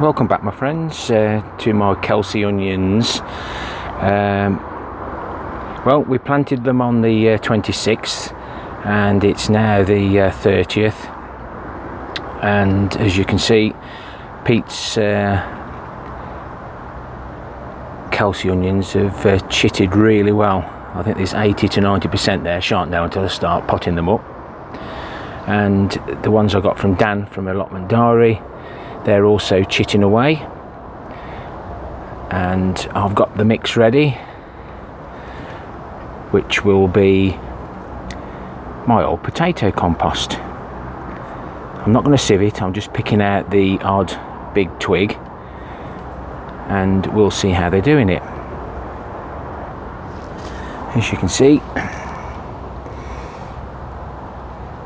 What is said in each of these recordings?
Welcome back, my friends, to my Kelsey onions. Well, we planted them on the 26th and it's now the 30th, and as you can see, Pete's Kelsey onions have chitted really well. I think there's 80 to 90% there. Shan't know until I start potting them up. And the ones I got from Dan from Allotment Diary, they're also chitting away, and I've got the mix ready, which will be my old potato compost. I'm not going to sieve it, I'm just picking out the odd big twig and we'll see how they're doing it. As you can see,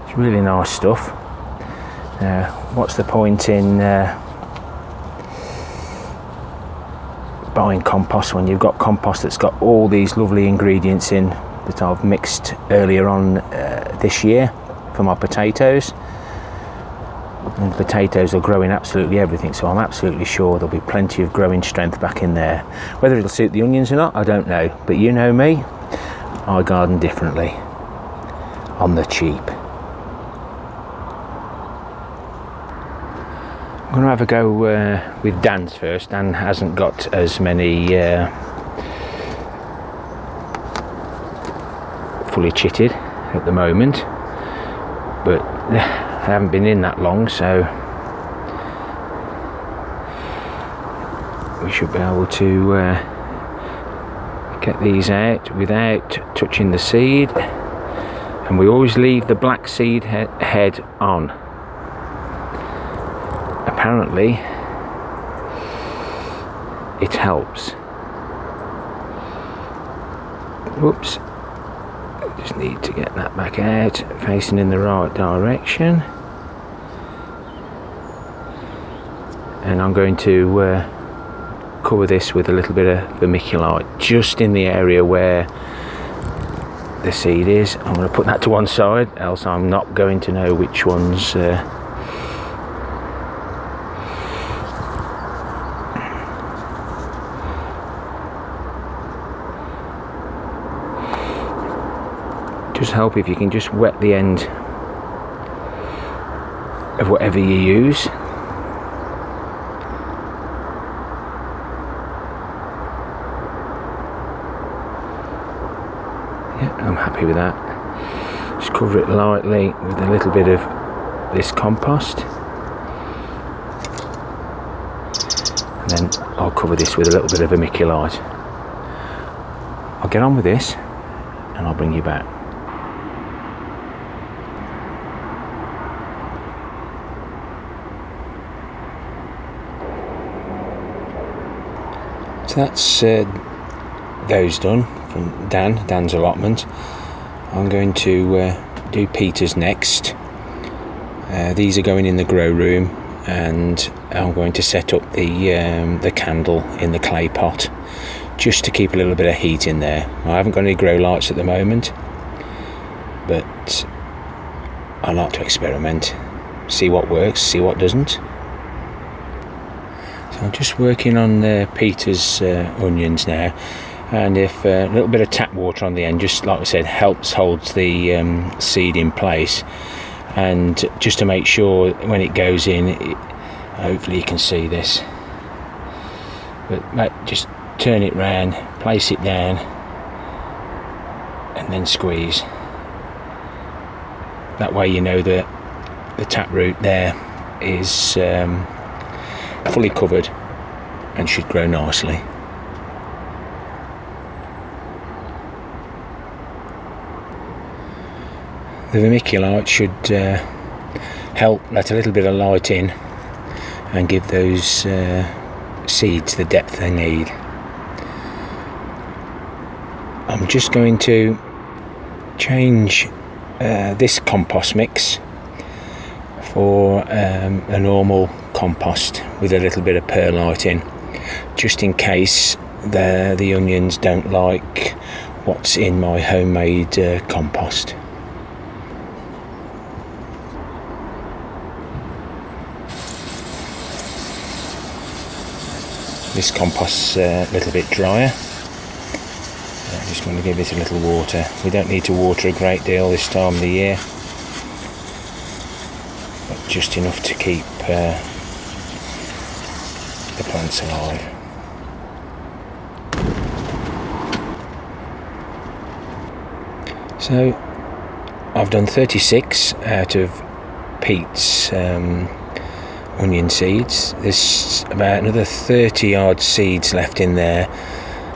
it's really nice stuff. What's the point in buying compost when you've got compost that's got all these lovely ingredients in that I've mixed earlier on this year for my potatoes? And the potatoes are growing absolutely everything, so I'm absolutely sure there'll be plenty of growing strength back in there. Whether it'll suit the onions or not, I don't know, but you know me, I garden differently, on the cheap. I'm going to have a go with Dan's first. Dan hasn't got as many fully chitted at the moment, but I haven't been in that long, so we should be able to get these out without touching the seed, and we always leave the black seed head on. Apparently it helps. Whoops, just need to get that back out, facing in the right direction. And I'm going to cover this with a little bit of vermiculite just in the area where the seed is. I'm going to put that to one side, else I'm not going to know which ones just help if you can just wet the end of whatever you use. Yeah, I'm happy with that. Just cover it lightly with a little bit of this compost, and then I'll cover this with a little bit of vermiculite. I'll get on with this and I'll bring you back. So that's those done from Dan's allotment. I'm going to do Peter's next. These are going in the grow room, and I'm going to set up the candle in the clay pot just to keep a little bit of heat in there. I haven't got any grow lights at the moment, but I like to experiment, see what works, see what doesn't. I'm just working on Peter's onions now, and if a little bit of tap water on the end, just like I said, holds the seed in place, and just to make sure when it goes in, hopefully you can see this, but just turn it round, place it down, and then squeeze. That way you know that the taproot there is fully covered and should grow nicely. The vermiculite should help let a little bit of light in and give those seeds the depth they need. I'm just going to change this compost mix for a normal compost with a little bit of perlite in, just in case the onions don't like what's in my homemade compost. This compost's a little bit drier. I'm just going to give it a little water. We don't need to water a great deal this time of the year, but just enough to keep the plants alive. So I've done 36 out of Pete's onion seeds. There's about another 30 odd seeds left in there,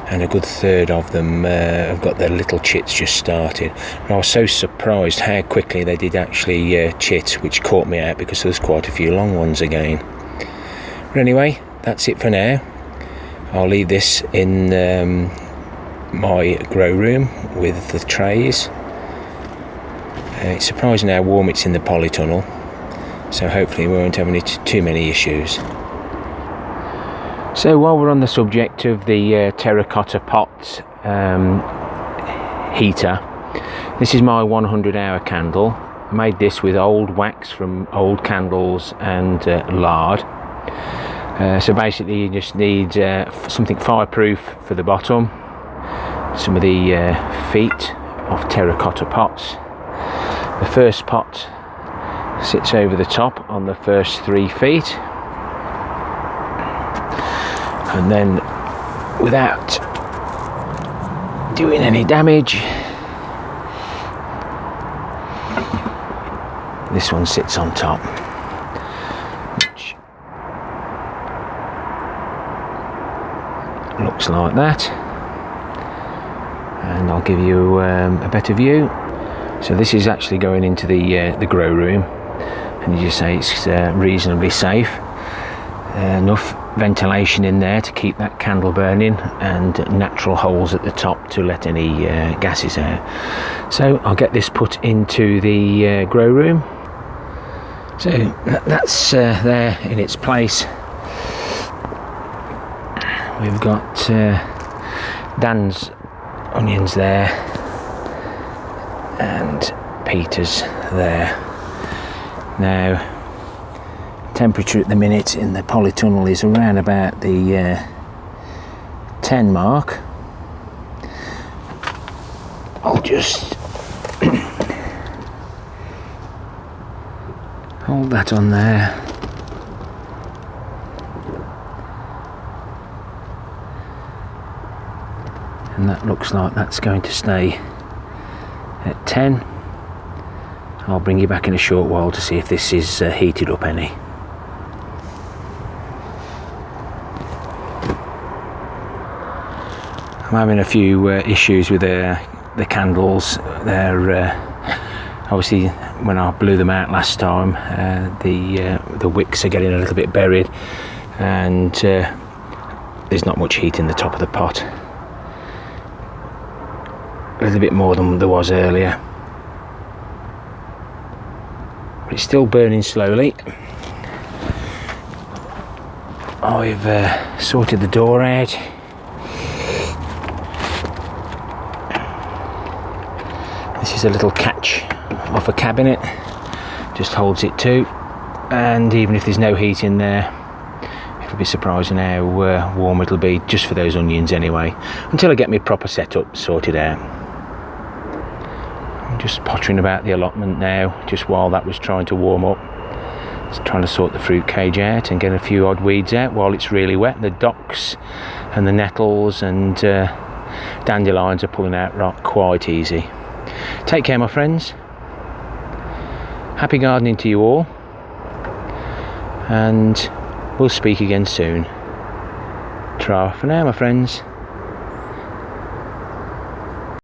and a good third of them have got their little chits just started. And I was so surprised how quickly they did actually chit, which caught me out because there's quite a few long ones again. But anyway, that's it for now. I'll leave this in my grow room with the trays. It's surprising how warm it's in the polytunnel, so hopefully we won't have too many issues. So while we're on the subject of the terracotta pot heater, this is my 100-hour candle. I made this with old wax from old candles and lard. So basically you just need something fireproof for the bottom, some of the feet of terracotta pots. The first pot sits over the top on the first 3 feet, and then without doing any damage, this one sits on top, which looks like that, and I'll give you a better view. So this is actually going into the grow room, and you just say it's reasonably safe. Enough ventilation in there to keep that candle burning, and natural holes at the top to let any gases out. So I'll get this put into the grow room. So that's there in its place. We've got Dan's onions there, and Peter's there. Now, temperature at the minute in the polytunnel is around about the 10 mark. I'll just hold that on there. And that looks like that's going to stay at 10. I'll bring you back in a short while to see if this is heated up any. I'm having a few issues with the candles. They're obviously, when I blew them out last time, the wicks are getting a little bit buried, and there's not much heat in the top of the pot. A little bit more than there was earlier, but it's still burning slowly. I've sorted the door out. This is a little catch off a cabinet, just holds it to, and even if there's no heat in there, it'll be surprising how warm it'll be just for those onions anyway, until I get my proper setup sorted out. I'm just pottering about the allotment now, just while that was trying to warm up. Just trying to sort the fruit cage out and get a few odd weeds out while it's really wet. The docks and the nettles and dandelions are pulling out quite easy. Take care, my friends. Happy gardening to you all, and we'll speak again soon. Ta-ra for now, my friends.